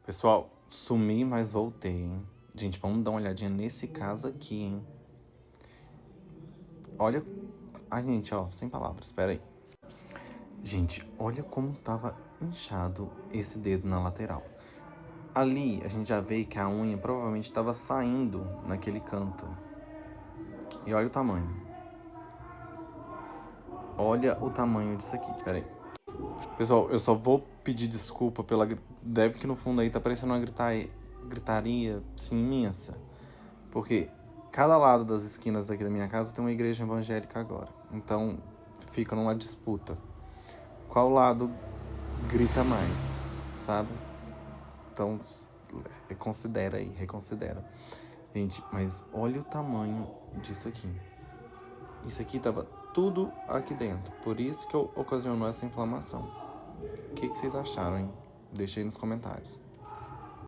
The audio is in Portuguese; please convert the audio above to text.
Pessoal, sumi, mas voltei, hein? Gente, vamos dar uma olhadinha nesse caso aqui, hein? Olha... Ai, gente, ó, sem palavras, espera aí. Gente, olha como tava inchado esse dedo na lateral. Ali, a gente já vê que a unha provavelmente estava saindo naquele canto. E olha o tamanho. Olha o tamanho disso aqui, pera aí. Pessoal, eu só vou pedir desculpa pela... Deve que no fundo aí tá parecendo uma gritaria, assim, imensa. Porque cada lado das esquinas daqui da minha casa tem uma igreja evangélica agora. Então, fica numa disputa. Qual lado grita mais, sabe? Então, reconsidera aí, reconsidera. Gente, mas olha o tamanho disso aqui. Isso aqui tava tudo aqui dentro. Por isso que ocasionou essa inflamação. O que vocês acharam, hein? Deixa aí nos comentários.